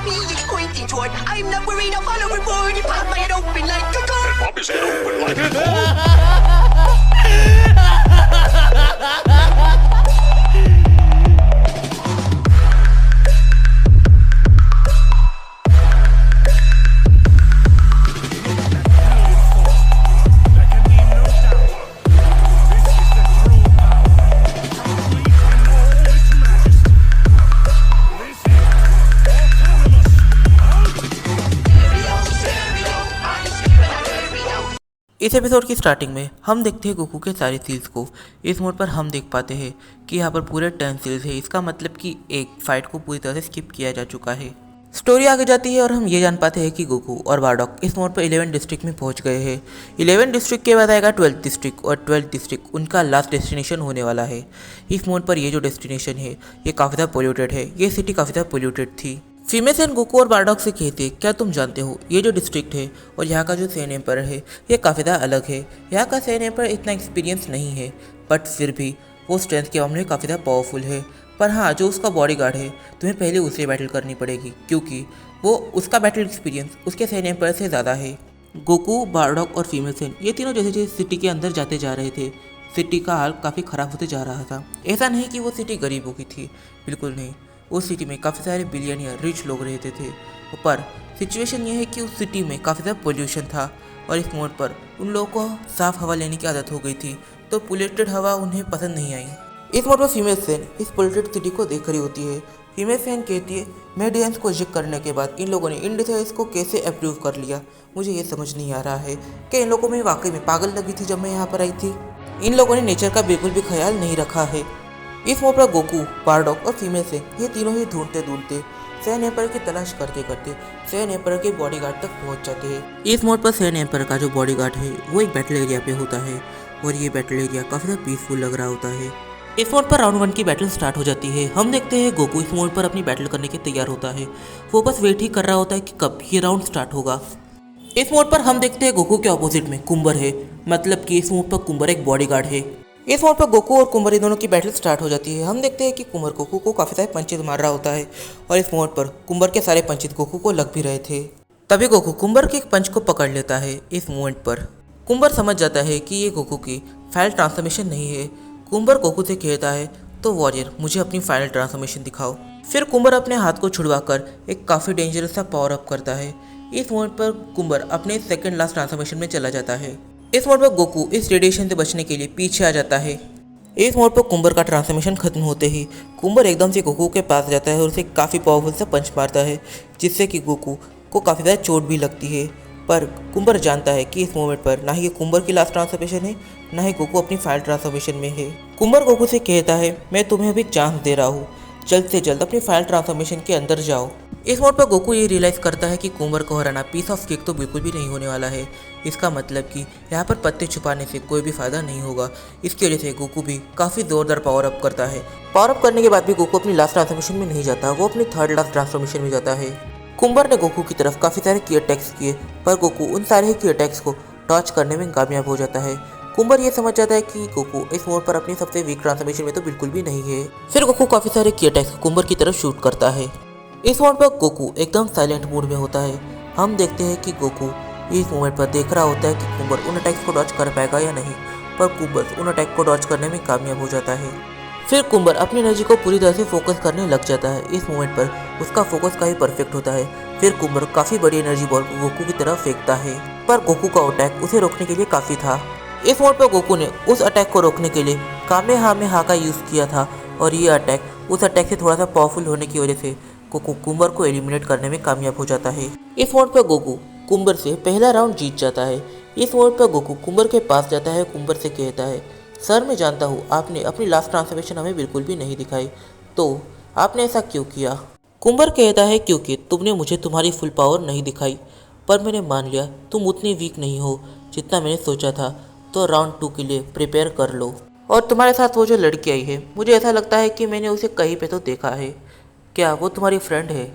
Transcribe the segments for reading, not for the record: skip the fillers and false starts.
me it's pointing toward. I'm not worried, I'll follow reward. You pop my head open like a gun. And pop his head open like a gun. इस episode की starting में हम देखते हैं Goku के सारे seals को। इस मोड पर हम देख पाते हैं कि यहाँ पर पूरे 10 सील्स है। इसका मतलब कि एक फाइट को पूरी तरह से स्किप किया जा चुका है। स्टोरी आगे जाती है और हम ये जान पाते हैं कि गोकू और बारडॉक इस मोड पर 11 डिस्ट्रिक्ट में पहुँच गए हैं। 11 डिस्ट्रिक्ट के बाद आएगा 12th डिस्ट्रिक्ट और 12th डिस्ट्रिक्ट उनका लास्ट डेस्टिनेशन होने वाला है। इस मोड पर ये जो डेस्टिनेशन है ये काफ़ी ज़्यादा पोल्यूटेड है। ये सिटी काफ़ी ज़्यादा पोल्यूटेड थी। फीमेसेन गोकू और बारडॉक से कहते क्या तुम जानते हो ये जो डिस्ट्रिक्ट है और यहाँ का जो सैन एम्पर है ये काफ़ी ज़्यादा अलग है। यहाँ का सैन एम्पर इतना एक्सपीरियंस नहीं है बट फिर भी वो स्ट्रेंथ के मामले में काफ़ी ज़्यादा पावरफुल है। पर हाँ, जो उसका बॉडीगार्ड है तुम्हें पहले उससे बैटल करनी पड़ेगी क्योंकि वो उसका बैटल एक्सपीरियंस उसके सैन एम्पर से ज़्यादा है। गोकू, बारडॉक और फीमेसेन ये तीनों जैसे जैसे सिटी के अंदर जाते जा रहे थे सिटी का हाल काफ़ी ख़राब होते जा रहा था। ऐसा नहीं कि वो सिटी गरीबों की थी, बिल्कुल नहीं। उस सिटी में काफ़ी सारे बिलियनियर रिच लोग रहते थे। पर सिचुएशन ये है कि उस सिटी में काफ़ी ज़्यादा पोल्यूशन था और इस मोड पर उन लोगों को साफ़ हवा लेने की आदत हो गई थी तो पोल्यूटेड हवा उन्हें पसंद नहीं आई। इस मोड पर फीमेल सेन इस पोल्यूटेड सिटी को देख रही होती है। फीमेल सेन कहती है मेडियंस को रिजेक्ट करने के बाद इन लोगों ने इंडिसाइज को कैसे अप्रूव कर लिया। मुझे ये समझ नहीं आ रहा है कि इन लोगों में वाकई में पागल लगी थी जब मैं यहाँ पर आई थी। इन लोगों ने नेचर का बिल्कुल भी ख्याल नहीं रखा है। इस मोड पर गोकू, बारडॉक और फीमेल से ये तीनों ही ढूंढते ढूंढते सैन एम्पर की तलाश करते करते सैन एम्पर के बॉडीगार्ड तक पहुंच जाते हैं। इस मोड पर सैन एम्पर का जो बॉडीगार्ड है वो एक बैटल एरिया पे होता है और ये बैटल एरिया काफ़ी ज़्यादा पीसफुल लग रहा होता है। इस मोड पर राउंड 1 की बैटल स्टार्ट हो जाती है। हम देखते हैं गोकू इस मोड पर अपनी बैटल करने के तैयार होता है। वो बस वेट ही कर रहा होता है कि कब ये राउंड स्टार्ट होगा। इस मोड पर हम देखते हैं गोकू के ऑपोजिट में कुम्बर है, मतलब कि इस मोड पर कुम्बर एक बॉडीगार्ड है। इस मोड पर गोकू और कुम्बर ये दोनों की बैटल स्टार्ट हो जाती है। हम देखते हैं कि कुम्बर गोकू को काफ़ी सारे पंचेज मार रहा होता है और इस मोड पर कुम्बर के सारे पंचेज गोकू को लग भी रहे थे। तभी गोकू कुम्बर के एक पंच को पकड़ लेता है। इस मोमेंट पर कुम्बर समझ जाता है कि ये गोकू की फाइनल ट्रांसफॉर्मेशन नहीं है। कुम्बर गोकू से कहता है तो वॉरियर मुझे अपनी फाइनल ट्रांसफॉर्मेशन दिखाओ। फिर कुम्बर अपने हाथ को छुड़वाकर एक काफ़ी डेंजरस सा पावर अप करता है। इस मोड पर कुम्बर अपने सेकंड लास्ट ट्रांसफॉर्मेशन में चला जाता है। इस मोड पर गोकू इस रेडिएशन से बचने के लिए पीछे आ जाता है। इस मोड पर कुम्बर का ट्रांसफॉर्मेशन खत्म होते ही कुम्बर एकदम से गोकू के पास जाता है और उसे काफ़ी पावरफुल सा पंच मारता है जिससे कि गोकू को काफ़ी ज़्यादा चोट भी लगती है। पर कुम्बर जानता है कि इस मोमेंट पर ना ही ये कुम्बर की लास्ट ट्रांसफॉर्मेशन है ना ही गोकू अपनी फाइनल ट्रांसफॉर्मेशन में है। कुम्बर गोकू से कहता है मैं तुम्हें अभी चांस दे रहा हूँ, जल्द से जल्द अपनी फाइनल ट्रांसफॉर्मेशन के अंदर जाओ। इस मोड पर गोकू ये रियलाइज़ करता है कि कुम्बर को हराना पीस ऑफ केक तो बिल्कुल भी नहीं होने वाला है। इसका मतलब कि यहाँ पर पत्ते छुपाने से कोई भी फायदा नहीं होगा। इसकी वजह से गोकू भी काफ़ी ज़ोरदार पावर अप करता है। पावर अप करने के बाद भी गोकू अपनी लास्ट ट्रांसफॉर्मेशन में नहीं जाता, वो अपनी थर्ड लास्ट ट्रांसफॉर्मेशन में जाता है। कुम्बर ने गोकू की तरफ काफ़ी सारे की अटैक्स किए पर गोकू उन सारे ही की अटैक्स को टॉच करने में कामयाब हो जाता है। कुम्बर ये समझ जाता है कि गोकू इस मोड पर अपनी सबसे वीक ट्रांसफॉर्मेशन में तो बिल्कुल भी नहीं है। फिर गोकू काफ़ी सारे की अटैक्स कुम्बर की तरफ शूट करता है। इस मोड पर गोकू एकदम साइलेंट मूड में होता है। हम देखते हैं कि गोकू इस मोमेंट पर देख रहा होता है कि कुम्बर उन अटैक्स को डॉच कर पाएगा या नहीं, पर कुम्बर उन अटैक को डॉच करने में कामयाब हो जाता है। फिर कुम्बर अपनी एनर्जी को पूरी तरह से फोकस करने लग जाता है। इस मोमेंट पर उसका फोकस काफ़ी परफेक्ट होता है। फिर कुम्बर काफ़ी बड़ी एनर्जी बॉल को गोकू की तरफ फेंकता है पर गोकू का अटैक उसे रोकने के लिए काफ़ी था। इस मोड पर गोकू ने उस अटैक को रोकने के लिए कामेहामेहा का यूज़ किया था और ये अटैक उस अटैक से थोड़ा सा पावरफुल होने की वजह से गोकू कुम्बर को एलिमिनेट करने में कामयाब हो जाता है। इस मोड पर गोकू कुम्बर से पहला राउंड जीत जाता है। इस मोड पर गोकू कुम्बर के पास जाता है, कुम्बर से कहता है सर मैं जानता हूँ आपने अपनी लास्ट ट्रांसफॉर्मेशन हमें बिल्कुल भी नहीं दिखाई, तो आपने ऐसा क्यों किया। कुम्बर कहता है क्योंकि तुमने मुझे तुम्हारी फुल पावर नहीं दिखाई, पर मैंने मान लिया तुम उतनी वीक नहीं हो जितना मैंने सोचा था, तो राउंड 2 के लिए प्रिपेयर कर लो। और तुम्हारे साथ वो जो लड़की आई है मुझे ऐसा लगता है कि मैंने उसे कहीं पे तो देखा है, क्या वो तुम्हारी फ्रेंड है।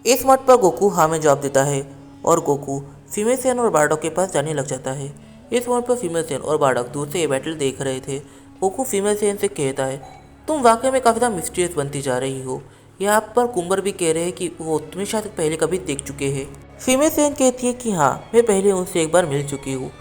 इस मत पर गोकू हाँ में जवाब देता है और गोकू फीमेल सेन और बारडॉक के पास जाने लग जाता है। इस मोड पर फीमेल सेन और बारडॉक दूर से ये बैटल देख रहे थे। गोकू फीमेल सेन से कहता है तुम वाकई में काफ़ी ज़्यादा मिस्टीरियस बनती जा रही हो। यहाँ पर कुंबर भी कह रहे हैं कि वो तुम्हें शायद पहले कभी देख चुके हैं। फीमेल सेन कहती है कि हाँ, मैं पहले उनसे एक बार मिल चुकी हूँ,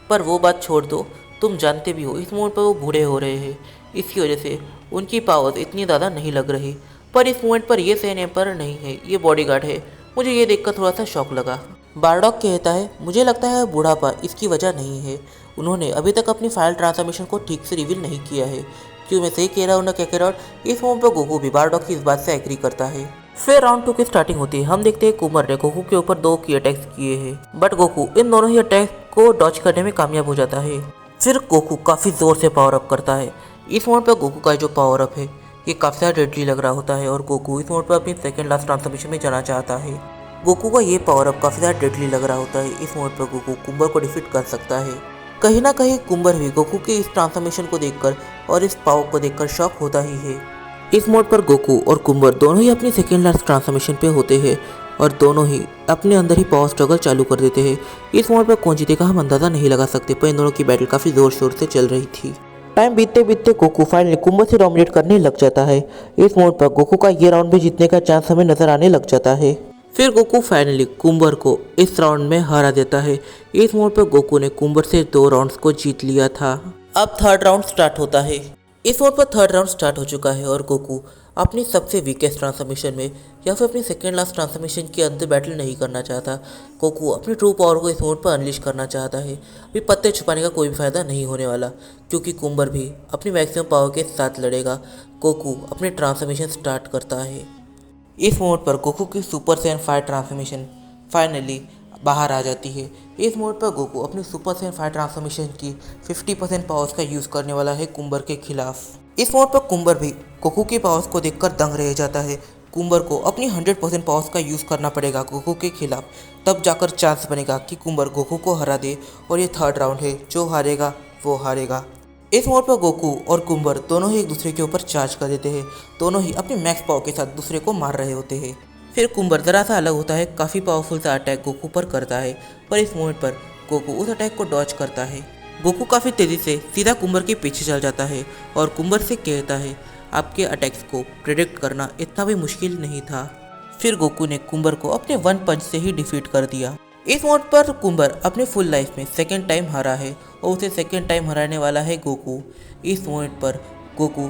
पर वो बात छोड़ दो, तुम जानते भी हो इस मोमेंट पर वो बूढ़े हो रहे हैं, इसकी वजह से उनकी पावर्स इतनी ज़्यादा नहीं लग रही। पर इस मोमेंट पर ये सैन एम्पर नहीं है, ये बॉडीगार्ड है। मुझे ये देखकर थोड़ा सा शौक लगा। बारडॉक कहता है मुझे लगता है बूढ़ापा इसकी वजह नहीं है, उन्होंने अभी तक अपनी फाइल ट्रांसफॉर्मेशन को ठीक से रिवील नहीं किया है। क्यों मैं सही कह रहा हूँ ना कैकेरॉट? इस मोमेंट पर गोकू भी बारडॉक की इस बात से एग्री करता है। फिर राउंड 2 की स्टार्टिंग होती है। हम देखते हैं कुमर ने गोकू के ऊपर 2 की अटैक्स किए हैं, बट गोकू इन दोनों ही अटैक को डॉच करने में कामयाब हो जाता है। फिर गोकू काफ़ी ज़ोर से पावर अप करता है। इस मोड पर गोकू का जो पावर अप है ये काफ़ी ज़्यादा डेडली लग रहा होता है और गोकू इस मोड पर अपनी सेकेंड लास्ट ट्रांसफॉर्मेशन में जाना चाहता है। गोकू का ये पावर अप काफ़ी ज़्यादा डेडली लग रहा होता है। इस मोड पर गोकू कुंबर को डिफीट कर सकता है। कहीं ना कहीं कुंबर भी गोकू के इस ट्रांसफॉर्मेशन को देखकर और इस पावर को देखकर शॉक होता ही है। इस मोड पर गोकू और कुंबर दोनों ही अपनी सेकेंड लास्ट ट्रांसफॉर्मेशन पे होते हैं और दोनों ही अपने अंदर ही पावर स्ट्रगल चालू कर देते हैं। इस मोड पर कौन जीतेगा हम अंदाज़ा नहीं लगा सकते, पर इन दोनों की बैटल काफ़ी ज़ोर शोर से चल रही थी। टाइम बीतते बीतते गोकू फाइनली कुंबर से डोमिनेट करने लग जाता है। इस मोड पर गोकू का ये राउंड भी जीतने का चांस हमें नजर आने लग जाता है। फिर गोकू फाइनली कुंबर को इस राउंड में हरा देता है। इस मोड पर गोकू ने कुंबर से 2 राउंड्स को जीत लिया था। अब थर्ड राउंड स्टार्ट होता है। इस मोड पर थर्ड राउंड स्टार्ट हो चुका है और गोकू अपनी सबसे वीकेस्ट ट्रांसफॉर्मेशन में या फिर अपनी सेकेंड लास्ट ट्रांसफॉर्मेशन के अंदर बैटल नहीं करना चाहता। गोकू अपनी ट्रू पावर को इस मोड पर अनलिश करना चाहता है। अभी पत्ते छुपाने का कोई भी फायदा नहीं होने वाला, क्योंकि कुंबर भी अपनी मैक्सिमम पावर के साथ लड़ेगा। गोकू अपनी ट्रांसफॉर्मेशन स्टार्ट करता है। इस मोड पर गोकू की सुपर सैयन 5 ट्रांसफॉर्मेशन फाइनली बाहर आ जाती है। इस मोड पर गोकू अपनी सुपर सैयन 5 ट्रांसफॉर्मेशन की 50% पावर्स का यूज़ करने वाला है कुंबर के खिलाफ। इस मोड पर कुंबर भी गोकू की पावर्स को देखकर दंग रह जाता है। कुंबर को अपनी 100% पावर्स का यूज़ करना पड़ेगा गोकू के खिलाफ, तब जाकर चांस बनेगा कि कुंबर गोकू को हरा दे और ये थर्ड राउंड है, जो हारेगा वो हारेगा। इस मोड पर गोकू और कुंबर दोनों ही एक दूसरे के ऊपर चार्ज कर देते हैं। दोनों ही अपनी मैक्स पावर के साथ दूसरे को मार रहे होते हैं। फिर कुंबर ज़रा सा अलग होता है, काफ़ी पावरफुल सा अटैक गोकू पर करता है, पर इस मोमेंट पर गोकू उस अटैक को डॉज करता है। गोकू काफ़ी तेज़ी से सीधा कुंबर के पीछे चल जाता है और कुंबर से कहता है आपके अटैक्स को प्रेडिक्ट करना इतना भी मुश्किल नहीं था। फिर गोकू ने कुंबर को अपने 1 पंच से ही डिफीट कर दिया। इस मोड पर कुंबर अपने फुल लाइफ में सेकेंड टाइम हारा है और उसे सेकेंड टाइम हराने वाला है गोकू। इस मोमेंट पर गोकू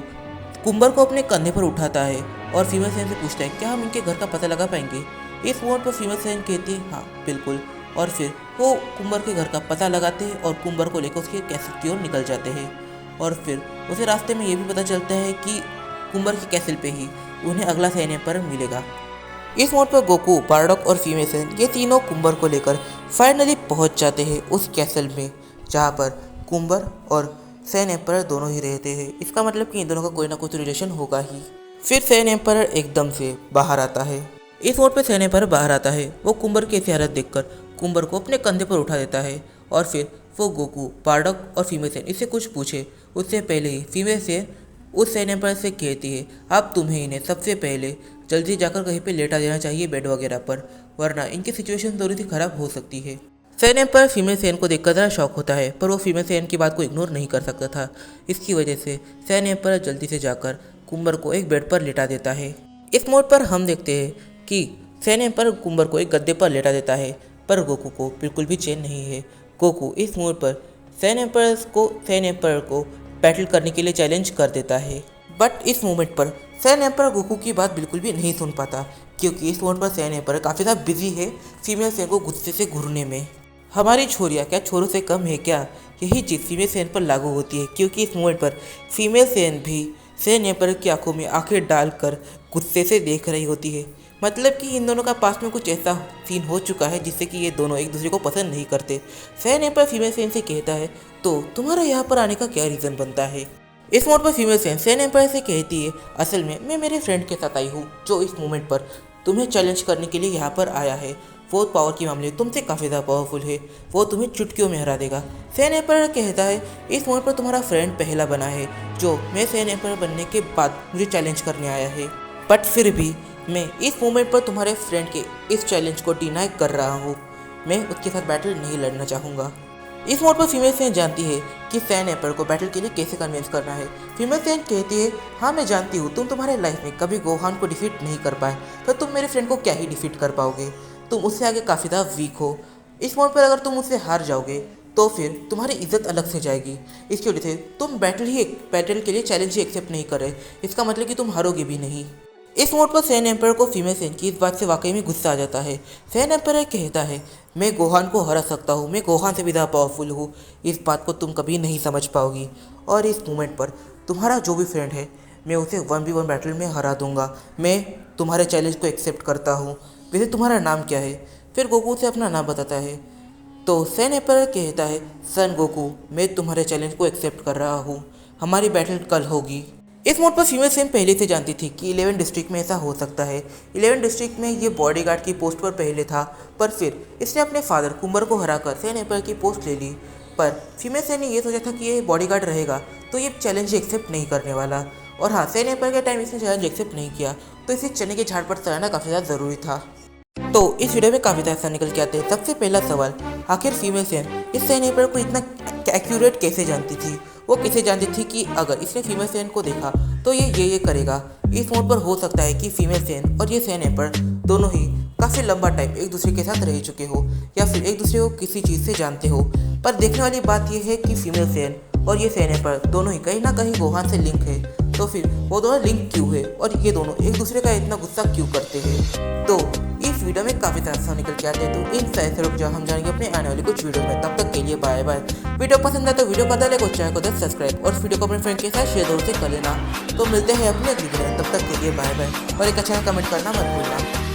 कुंबर को अपने कंधे पर उठाता है और फीमेल सैयन से पूछता है क्या हम इनके घर का पता लगा पाएंगे। इस मोड पर फीमेल सैयन कहती है हाँ बिल्कुल, और फिर वो कुंबर के घर का पता लगाते हैं और कुंबर को लेकर उसके कैसल की ओर निकल जाते हैं। और फिर उसे रास्ते में ये भी पता चलता है कि कुंबर के कैसल पे ही उन्हें अगला सैन एम्पर मिलेगा। इस मोड पर गोकू, बारडॉक और फीमेल सैयन ये तीनों कुंबर को लेकर फाइनली पहुंच जाते हैं उस कैसल में, जहां पर कुंबर और सैन एम्पर दोनों ही रहते हैं। इसका मतलब कि इन दोनों का कोई ना कोई तो रिलेशन होगा ही। फिर सैन एम्पर एकदम से बाहर आता है। इस मोड पर सैन एम्पर बाहर आता है। वो कुंबर की ऐसी हालत देखकर कुंबर को अपने कंधे पर उठा देता है और फिर वो गोकू, बारडॉक और फीमेल सैयन इससे कुछ पूछे उससे पहले ही फीमेल सैयन उस सैन एम्पर से कहती है अब तुम्हें इन्हें सबसे पहले जल्दी जाकर कहीं पे लेटा देना चाहिए बेड वगैरह पर, वरना इनकी सिचुएशन थोड़ी सी खराब हो सकती है। सैन एम्पर फीमेल सैयन को देखकर ज़रा शॉक होता है, पर वो फीमेल सैयन की बात को इग्नोर नहीं कर सकता था। इसकी वजह से सैन एम्पर जल्दी से जाकर कुंबर को एक बेड पर लेटा देता है। इस मोड पर हम देखते हैं कि सैन एम्पर कुंबर को एक गद्दे पर लेटा देता है, पर गोकू को बिल्कुल भी चैन नहीं है। गोकू इस मोड पर सैन एम्पर को बैटल करने के लिए चैलेंज कर देता है, बट इस मोमेंट पर सैन एम्पर गोकू की बात बिल्कुल भी नहीं सुन पाता, क्योंकि इस मोड पर सैन एम्पर काफ़ी ज़्यादा बिजी है फीमेल सैयन को गुस्से से घूरने में। हमारी छोरियाँ क्या छोरों से कम है क्या? यही चीज़ फीमेल सैयन पर लागू होती है, क्योंकि इस मोमेंट पर फीमेल सैयन भी सैन एम्पर की आंखों में आंखें डालकर गुस्से से देख रही होती है। मतलब कि इन दोनों का पास में कुछ ऐसा सीन हो चुका है जिससे कि ये दोनों एक दूसरे को पसंद नहीं करते। सैन एम्पर फीमेल सैयन से कहता है तो तुम्हारा यहाँ पर आने का क्या रीज़न बनता है। इस मोड पर फीमेल सैन एम्पर से कहती है असल में मैं मेरे फ्रेंड के साथ आई हूँ जो इस मोमेंट पर तुम्हें चैलेंज करने के लिए यहाँ पर आया है। वो पावर के मामले में तुमसे काफ़ी ज़्यादा पावरफुल है, वो तुम्हें चुटकियों में हरा देगा। सैन एम्पर कहता है इस मोड पर तुम्हारा फ्रेंड पहला बना है जो मैं सैन एम्पर बनने के बाद मुझे चैलेंज करने आया है, बट फिर भी मैं इस मोमेंट पर तुम्हारे फ्रेंड के इस चैलेंज को डिनाई कर रहा हूँ। मैं उसके साथ बैटल नहीं लड़ना चाहूँगा। इस मोड पर फीमेल सैन जानती है कि सैन एम्पर को बैटल के लिए कैसे कन्विंस करना है। फीमेल सैन कहती है, हाँ मैं जानती हूँ तुम तुम्हारे लाइफ में कभी गोहान को डिफीट नहीं कर पाए, तो तुम मेरे फ्रेंड को क्या ही डिफीट कर पाओगे, तुम उससे आगे काफ़ी ज़्यादा वीक हो। इस मोड पर अगर तुम उससे हार जाओगे तो फिर तुम्हारी इज्जत अलग से जाएगी। इसकी वजह से तुम बैटल के लिए चैलेंज ही एक्सेप्ट नहीं कर रहे, इसका मतलब कि तुम हारोगे भी नहीं। इस मोड पर सैन एम्पर को फीमेल सैन की इस बात से वाकई में गुस्सा आ जाता है। सैन एम्पर कहता है, मैं गोहान को हरा सकता हूँ, मैं गोहान से भी ज़्यादा पावरफुल हूँ, इस बात को तुम कभी नहीं समझ पाओगी। और इस मोमेंट पर तुम्हारा जो भी फ्रेंड है मैं उसे 1v1 बैटल में हरा दूंगा, मैं तुम्हारे चैलेंज को एक्सेप्ट करता हूँ, वैसे तुम्हारा नाम क्या है। फिर गोकू से अपना नाम बताता है तो सैन एम्पर कहता है, सन गोकू मैं तुम्हारे चैलेंज को एक्सेप्ट कर रहा हूँ, हमारी बैटल कल होगी। इस मोड पर फीमेल सैन पहले से जानती थी कि 11 डिस्ट्रिक्ट में ऐसा हो सकता है। 11 डिस्ट्रिक्ट में ये बॉडीगार्ड की पोस्ट पर पहले था, पर फिर इसने अपने फादर कुंबर को हराकर सैन एम्पर की पोस्ट ले ली। पर फीमेल सैन ने ये सोचा था कि ये बॉडीगार्ड रहेगा तो ये चैलेंज एक्सेप्ट नहीं करने वाला। और हाँ, सैन एम्पर के टाइम इसने चैलेंज एक्सेप्ट नहीं किया, तो इसे चने के झाड़ पर चढ़ाना काफ़ी ज़्यादा ज़रूरी था। तो इस वीडियो में काफ़ी ज़्यादा निकल के आते हैं। सबसे पहला सवाल, आखिर फीमेल सैन इस सैन एम्पर को इतना एक्यूरेट कैसे जानती थी। वो कैसे जानती थी कि अगर इसने फीमेल सैन को देखा तो ये करेगा। इस मोड पर हो सकता है कि फीमेल सैन और ये सैन एम्पर दोनों ही काफ़ी लंबा टाइम एक दूसरे के साथ रह चुके हो या फिर एक दूसरे को किसी चीज़ से जानते हो। पर देखने वाली बात यह है कि फीमेल सैन और ये सैन एम्पर दोनों ही कहीं ना कहीं गोहान से लिंक है, तो फिर वो दोनों लिंक क्यों है और ये दोनों एक दूसरे का इतना गुस्सा क्यों करते हैं। तो इस वीडियो में काफ़ी तरह निकल के आते हैं, तो इन सारे रुक जाओ, हम जानेंगे अपने आने वाली कुछ वीडियो में। तब तक के लिए बाय बाय। वीडियो पसंद आए तो वीडियो को लाइक और चैनल को सब्सक्राइब और वीडियो को अपने फ्रेंड के साथ शेयर जरूर से कर लेना। तो मिलते हैं अपने वीडियो में, तब तक के लिए बाय बाय और एक अच्छा कमेंट करना मत भूलना।